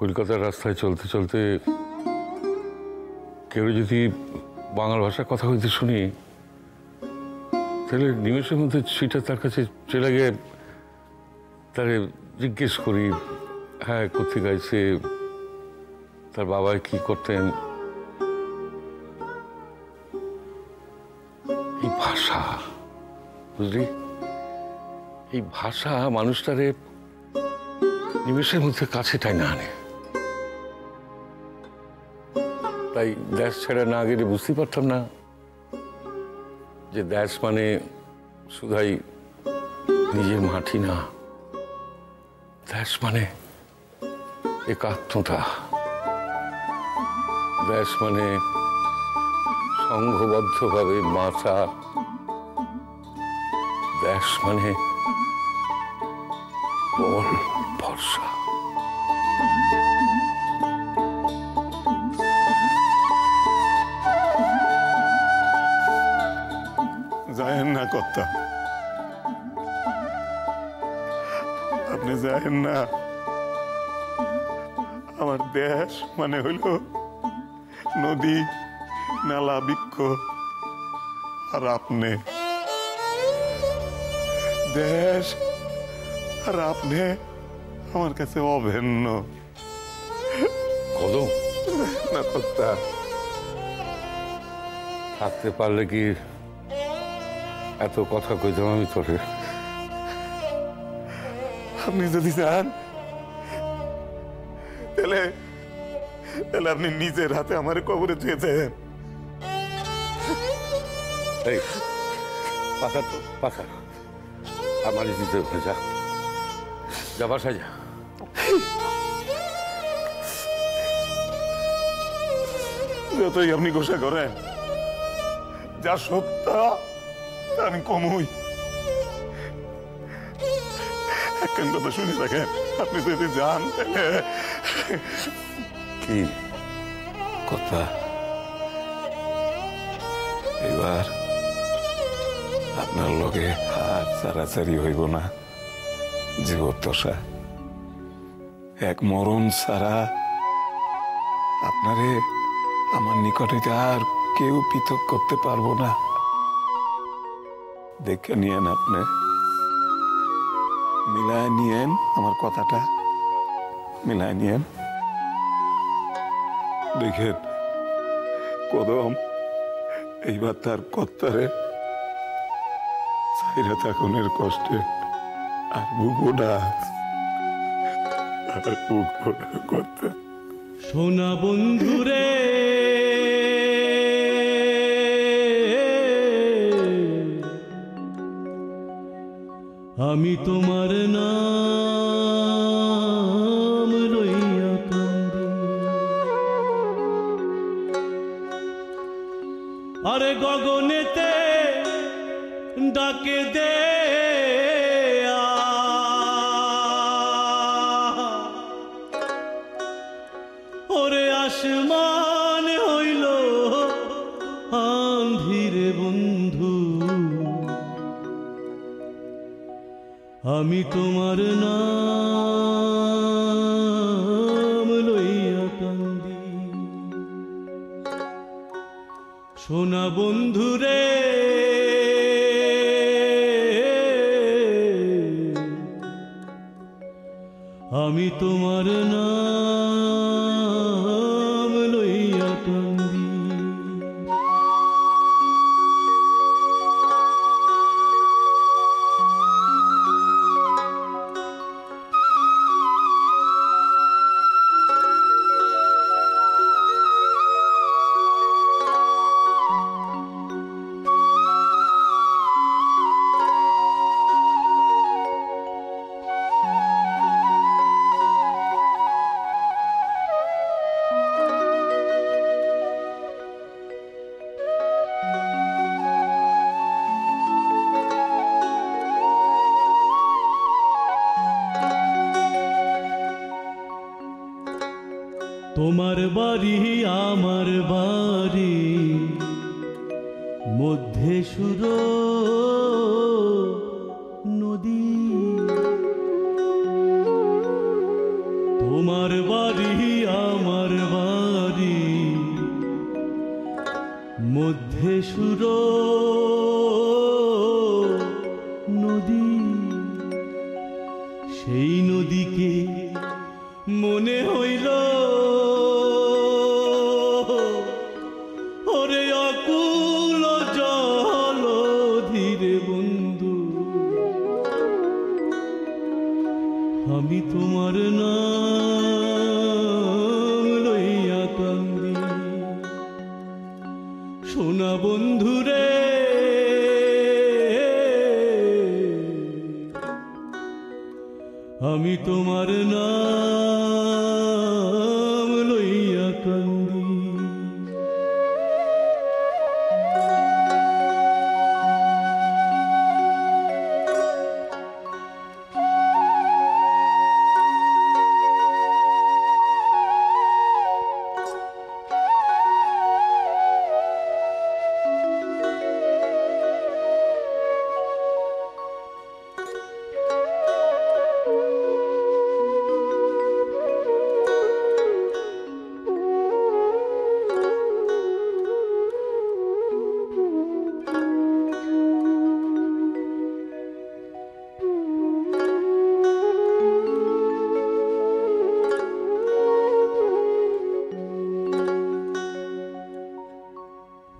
কলকাতার রাস্তায় চলতে চলতে কেউ যদি বাংলা ভাষায় কথা বলতে শুনি, তাহলে নিমেষের মধ্যে সেটা তার কাছে চলে গিয়ে তারে জিজ্ঞেস করি, হ্যাঁ কোথায় গাইছে, তার বাবা কি করতেন। এই ভাষা, বুঝলি, এই ভাষা মানুষটারে নিমেষের মধ্যে কাছে টাইনা আনে। তাই দেশ ছেড়ে না গেলে বুঝতে পারতাম না যে দেশ মানে শুধাই নিজের মাটি না, দেশ মানে একাত্মতা, দেশ মানে সংঘবদ্ধভাবে বাঁচা, দেশ মানে বল ভরসা। যায়েন না কর্তা, আপনি যায়েন না। আমার দেশ মানে হইল নদী, নালা, বৃক্ষ, আর আপনি। দেশ আর আপনি আমার কাছে অভিন্ন। কদম না কর্তা, থাকতে পারলে কি এত কথা কইতাম আমি তোরে? আপনি যদি চান তাহলে তাহলে আপনি নিজের হাতে আমার কবরে যেতেন। এই পাখা তো পাখা আমার দিতে যা, যা বাসায় যা। যতই আপনি গোসা করেন, যা সত্য তা আমি কমই। একখান কথা শুনে থাকেন, আপনি যদি যান তাহলে কি কথা এবার আপনার লগে আর চারাচারি হইব না। জীবদ্দশা এক মরণ ছাড়া আপনারে আমার নিকটে আর কেউ পৃথক করতে পারবো না। দেখে নিয়েন, আপনি মিলায় নিয়েন, আমার কথাটা মিলায় নিয়েন। দেখেন কদম এইবার তার কর্তারে চাইরা থাকুনের কষ্টে আর বুকো না, আর বুকো না কর্তা। সোনা বন্ধুরে আমি তোমার নাম লইয়া কান্দি, আরে গগনেতে ডাকে দে ওরে আসমান হইল আন্ধিরে বন্ধু, আমি তোমার নাম লইয়া কান্দি। সোনা বন্ধুরে আমি তোমার নাম লইয়া কান্দি। তোমার বাড়ি আমার বাড়ি মধ্যে সুর নদী, তোমার বাড়ি আমার বাড়ি, মধ্যে সুর নদী, সেই নদীকে মনে হইল ওরে অকুল জল ধীরে বন্ধু, আমি তোমার নাম লইয়া কান্দি। সোনা বন্ধুরে আমি তোমার নাম লইয়া কান্দি।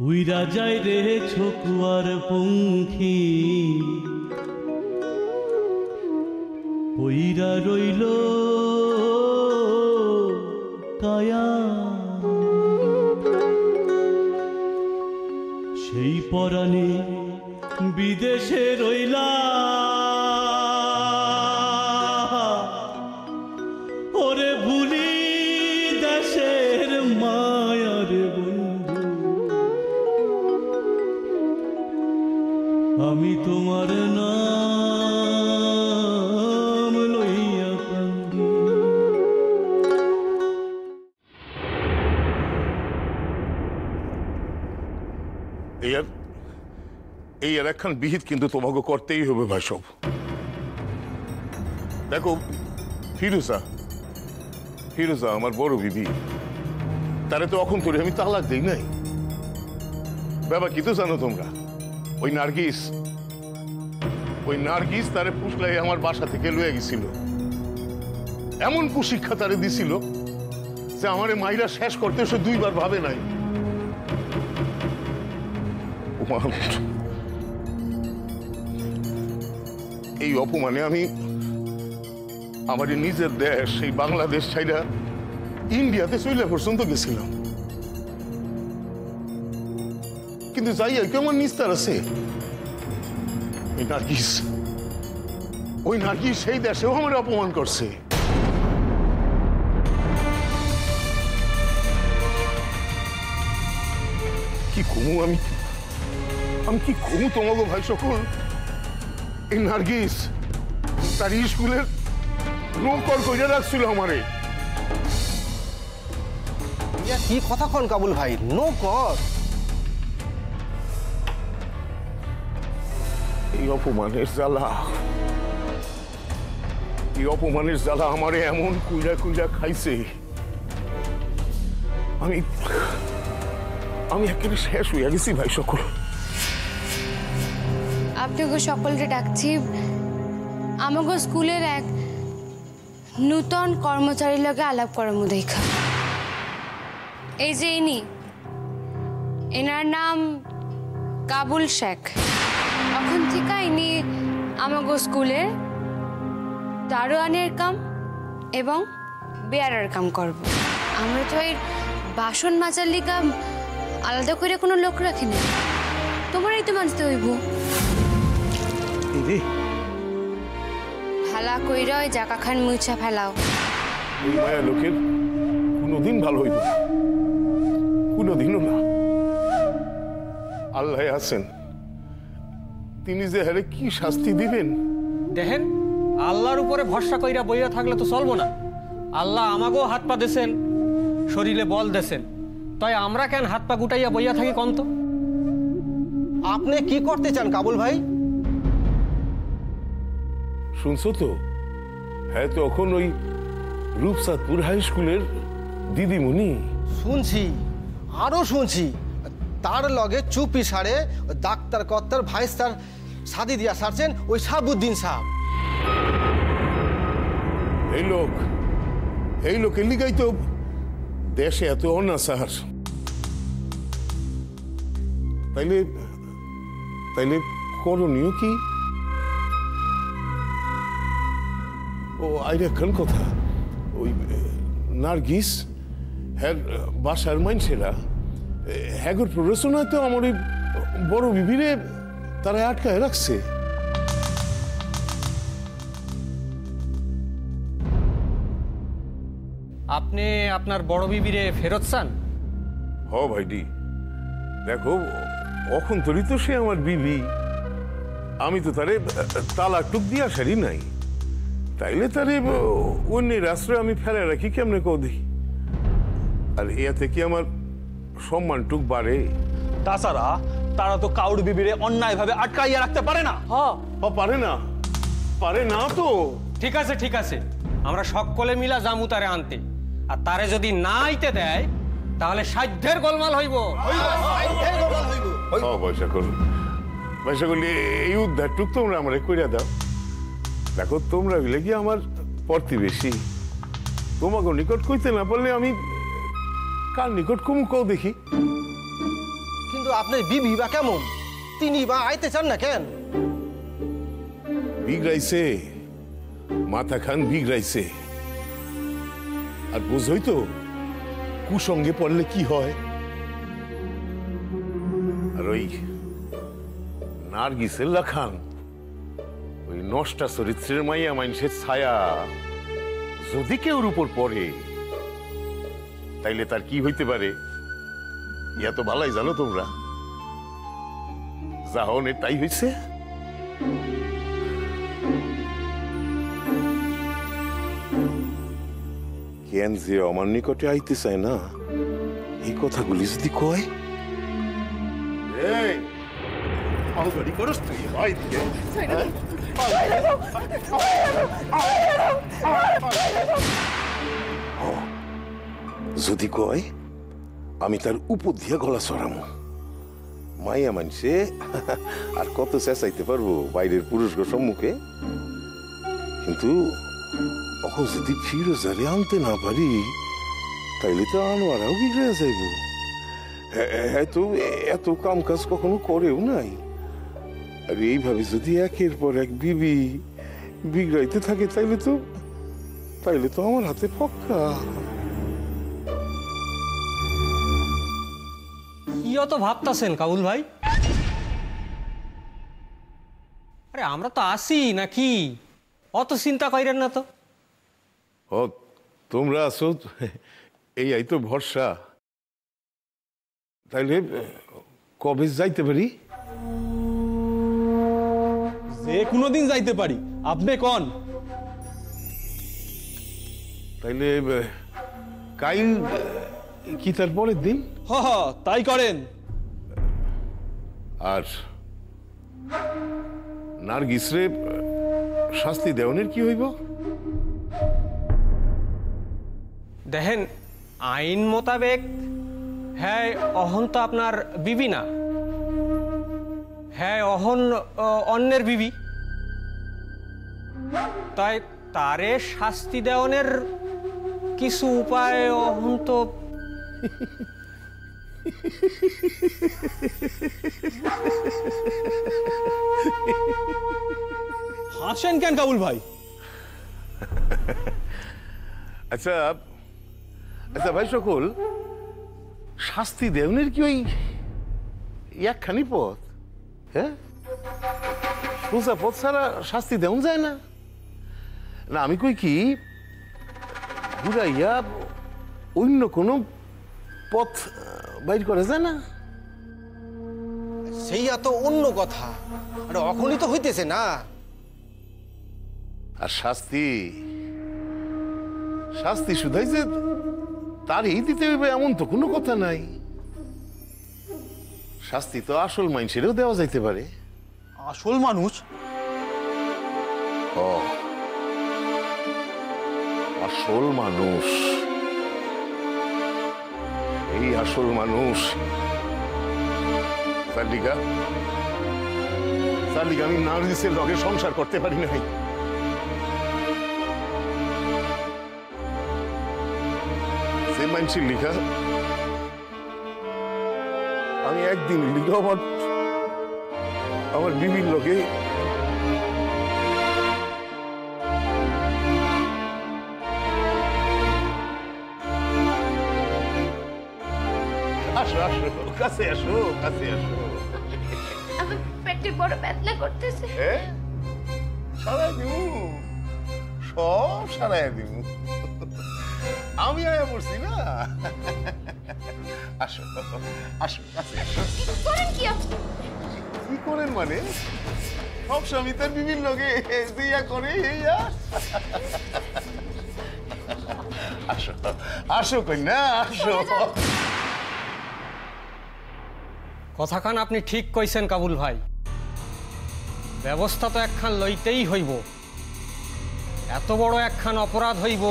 উইরা যায় রে ছকুয়ার পঙ্খী, উইরা রইল কায়া, সেই পরাণে বিদেশে রইলা ওরে ভুলি দেশের মায়ার বন্ধু, আমি তোমার নাম লইয়া কান্দি। এই আর একখান বিহিত কিন্তু তোমাকে করতেই হবে ভাই সব। দেখো ফিরোজা আমার বড় বিবি, তারে তো এখন তোরে আমি তালাক দেই নাই। বাবা কি তো জানো তোমরা, ওই নার্গিস তারে পুষলাই আমার বাসা থেকে লয়ে গেছিল। এমন কুশিক্ষা তারে দিছিল যে আমারে মাইরা শেষ করতে সে দুইবার ভাবে নাই। এই অপমানে আমি আমার নিজের দেশ সেই বাংলাদেশ ছাইরা ইন্ডিয়াতে চলে পর্যন্ত গেছিলাম। কিন্তু যাই আর কি আমার নিস্তার আছে। ওই নার্গিস সেই দেশেও আমার অপমান করছে। কি কমু আমি কি কমু তোমাকে ভাই সকল। এই নার্গিস তার স্কুলের নৌকর কইরা রাখছিল আমারে। কি কথা কন কাবুল ভাই, নৌকর? এই অপমানের জ্বালা আমারে এমন কুইরা খাইছে, আমি একেবারে শেষ হইয়া গেছি ভাই সকল। আপনাকে সকলকে ডাকছি আমাকে স্কুলের এক নূতন কর্মচারীর লগে আলাপ করার দেখা। এই যে এনার নাম কাবুল শেখ। এখন থেকে ইনি আমাকে স্কুলের দারোয়ানের কাম এবং বেয়ারার কাম করব। আমরা তো এই বাসন মাজার লিগা আলাদা করে কোনো লোক রাখিনি, তোমারই তো মানতে হইব। ভালা কইরা ওই জাকা খান মুছা ফেলাও। ওই মায়া লোকের কোনোদিন ভালো হইব, কোনোদিনও না। আল্লাহ আছেন, তিনি যে হারে কি শাস্তি দিবেন। দেখেন, আল্লাহর উপরে ভরসা কইরা বইয়া থাকলে তো চলবো না। আল্লাহ আমাকেও হাত পা দেছেন, শরীরে বল দেছেন, তাই আমরা কেন হাত পা গুটাইয়া বইয়া থাকি কন্ত? আপনি কি করতে চান কাবুল ভাই? শুনছো তো, হ্যাঁ তখন ওই রূপসাদপুর হাই স্কুলের দিদিমণি। শুনছি, আরো শুনছি, তার লগে চুপি সারে ডাক্তার কর্তার ভাইস তার শাদি দিয়া সারছেন ওই সাহাবুদ্দিন সাহেব। এই লোকের লিগাই তো দেশে এত অনাচার। তাইলে তাইলে করণীয় কি? ও আইরাখান কথা, ওই নার্গিস হ্যাঁ বাসার মাইনছেরা হ্যাগর প্ররোচনায় তো আমার ওই বড় বিবিরে তারা আটকায় রাখছে। আপনি আপনার বড় বিবিরে ফেরত চান? হ ভাইডি, দেখো অখন তোরই তো সে আমার বিবি, আমি তো তারে তালাক টুক দিয়া সারি নাই, তাইলে তারে অন্যের আশ্রয় আমি ফেলে রাখি কেমনে কও দেখি? আর এতে কি আমার সম্মান টুক বাড়ে? তাছাড়া তারা তো কাউর বিবিরে অন্যায় ভাবে আটকাইয়া রাখতে পারে না। পারে না, পারে না তো। ঠিক আছে ঠিক আছে, আমরা সকলে মিলা জামু তারে আনতে, আর তারে যদি না আইতে দেয় তাহলে সাধ্যের গোলমাল হইব। পয়সা করলে এই উদ্ধার টুক তোমরা আমার কইরা দাও। দেখো তোমরা হইলে কি আমার প্রতিবেশী, তোমাকে নিকট কইতে না পারলে আমি কার নিকট কমু কও দেখি? কিন্তু আপনার বিবি বা কেমন, তিনি বা আইতে চান না কেন? বিগড়াইছে, মাথা খান বিগড়াইছে। আর বুঝই তো কুসঙ্গে পড়লে কি হয়। আর ওই নার্গিসের লাখান, ওই নষ্টা চরিত্রের মাইয়া মানুষের ছায়া যদি কেউর উপর পড়ে তাইলে তার কি হইতে পারে ইয়া তো ভালাই জানো তোমরা। যা হনের তাই হয়েছে। কেন যে আমার নিকটে আইতে চায় না, এই কথাগুলি যদি কয়, যদি কয় আমি তার উপর দিয়া গলা চড়ামো। মাইয়া মানছে আর কত চেঁচাইতে পারবো বাইরের পুরুষগো সম্মুখে? কিন্তু এখন যদি ফিরোজারে আনতে না পারি তাইলে তো আনোয়ারাও বিগড়ে যাইব। এত কাম কাজ কখনো করেও নাই। আর এইভাবে যদি একের পর এক বিবি বিগড়াইতে থাকে তাইলে তো আমার হাতে পক্কা। কি অত ভাবতাছেন কাবুল ভাই? আরে আমরা তো আসি নাকি, অত চিন্তা করেন না তো। ও তোমরা আছো, এই আই তো ভরসা। তাইলে কবে যাইতে পারি? যে কোনোদিন যাইতে পারি, আপনি কোন? তাইলে কাইল কি তার পরের দিন? হ তাই করেন। আর নার্গিসরে শাস্তি দেওয়ানের কি হইব? দেখেন আইন মোতাবেক হ্যাঁ অহন তো আপনার বিবি না, হ্যাঁ অহন অন্যের বিবি, তাই তারে শাস্তি দেওয়ানের কিছু উপায় অহন তো। হাসেন কেন কাবুল ভাই? আচ্ছা আচ্ছা ভাই সকল, শাস্তি দেওয়ানের কি ওই একখানি পথ? হ্যাঁ, সোজা পথ ছাড়া শাস্তি দেওয়া যায় না? না আমি কই কি ঘুরাইয়া অন্য কোনো পথ বাইর করা যায় না? সেই এত অন্য কথা, আর অখনই তো হইতেছে না। আর শাস্তি শাস্তি শুধাই যে তারই দিতে হইবে এমন তো কোনো কথা নাই। শাস্তি তো আসল মানুষেরও দেওয়া যাইতে পারে। আসল মানুষ? আসল মানুষ, এই আসল মানুষ। সালিকা, আমি নার্গিসের লগে সংসার করতে পারি নাই। সে মানসির লিখা আমি একদিন লিখা আমার বিবির লগে আসো আসো, কাছে আসো, কাছে আসো। আমার পেটে বড় ব্যথা করতেছে। সারাই দিব, সব সারাই দিব। আমি আয়া পড়ছি না। আসো আসো, কাছে আসো। করেন কি আপনি? কি করেন মানে? সব স্বামী তার বিবির লগে দিয়া করে এইয়া। আসো আসো কন্যা, আসো। কথাখান আপনি ঠিক কইছেন কাবুল ভাই, ব্যবস্থা তো একখান লইতেই হইব। এত বড় একখান অপরাধ হইব,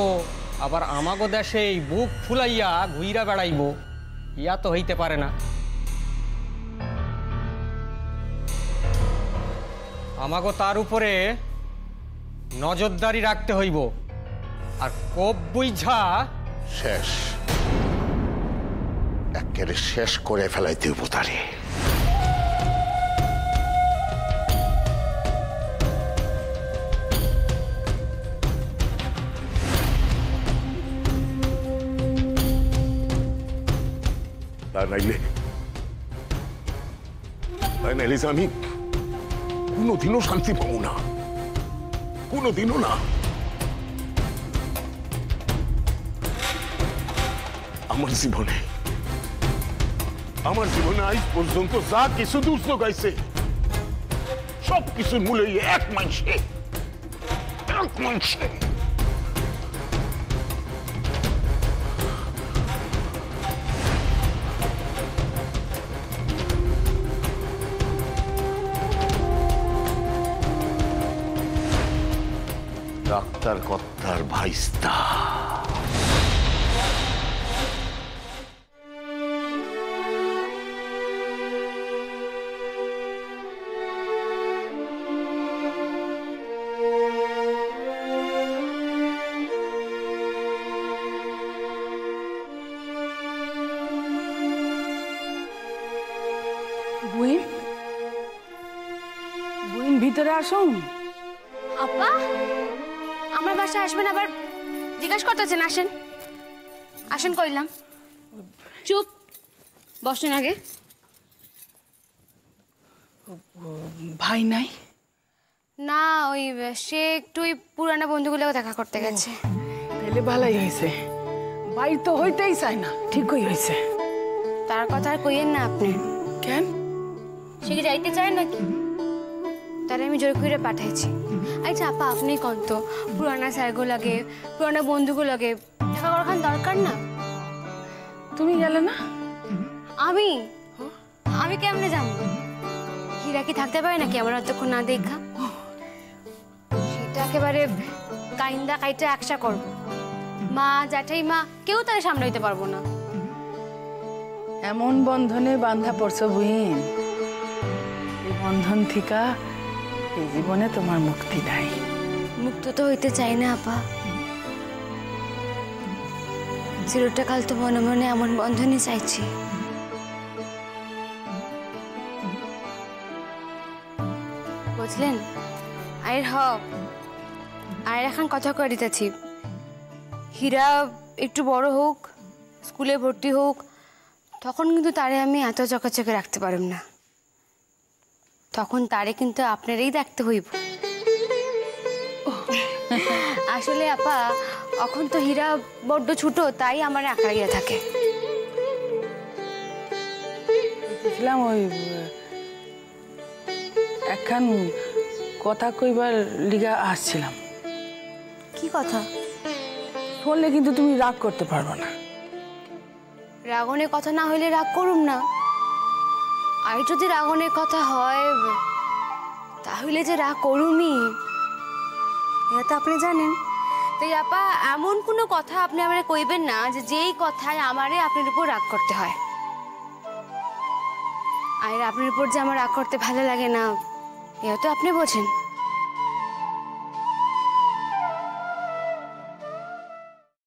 আবার আমাগো দেশে এই বুক ফুলাইয়া ঘুইরা বেড়াইব, ইয়া তো হইতে পারে না। আমাগো তার উপরে নজরদারি রাখতে হইব, আর কোপ বুঝা শেষ, একেবারে শেষ করে ফেলাইতে হইব তারে। তা নাইলে আমি কোনোদিনও শান্তি পাবো না, কোনোদিনও না। আমার জীবনে আজ পর্যন্ত যা কিছু দুর্যোগ আইছে সব কিছুর মূলে এক মানুষে, এক মানুষে। ডাক্তার কর্তার ভাইস্তা। বুইন, বুইন ভিতরে আসুন। আপা, আমার বাসায় আসবেন আবার জিজ্ঞাসা করতেছেন? আসেন আসেন কইলাম। চুপ বসেন আগে। ভাই নাই? না, ওই সে একটু ওই পুরানো বন্ধুগুলোকে দেখা করতে গেছে। তাহলে ভালোই হয়েছে, ভাই তো হইতেই চায় না। ঠিকই হয়েছে। তার কথা আর কইয়েন না আপনি। কেন? সে কি যাইতে চায় নাকি? তারে আমি জোর করে পাঠাইছি। আচ্ছা আপা, আপনি কন্ত পুরানা স্যারগো লাগে, পুরানা বন্ধুগুলো লাগে দেখা করার দরকার না? তুমি গেলে না? আমি আমি কেমনে যাবো? হীরা কি থাকতে পারে নাকি আমার অতক্ষণ না দেখা? সেটা একেবারে কাইন্দা কাইটা একসা করবো। মা জ্যাঠাই মা কেউ তারে সামলাইতে পারবো না। এমন বন্ধনে বান্ধা পড়ছো বুইন, এই বন্ধন থিকা এই জীবনে তোমার মুক্তি নাই। মুক্ত তো হইতে চাই না আপা, চিরটা কাল তো মনে মনে এমন বন্ধনই চাইছি। বুঝলেন? আর এখন কথা করে দিতেছি, হীরা একটু বড় হোক, স্কুলে ভর্তি হোক, তখন কিন্তু তারে আমি এত চকাচকে রাখতে পারব না। তখন তারে কিন্তু আপনারই দেখতে হইব। আসলে আপা, এখন তো হীরা বড্ড ছোট, তাই আমার আঁকড়াইয়া থাকে। বুঝলাম, ওই একখান কথা কইবার লিগা আসছিলাম। কি কথা? বললে কিন্তু তুমি রাগ করতে পারবে না। রাগনের কথা না হইলে রাগ করুম না। আর যদি রাগনের কথা হয় তাহলে যে রাগ করুমই, এটা তো আপনি জানেন। তাই আপা এমন কোনো কথা আপনি আমারে কইবেন না যে যেই কথায় আমারে আপনার উপর রাগ করতে হয়। আর আপনার উপর যে আমার রাগ করতে ভালো লাগে না, এটা তো আপনি বোঝেন।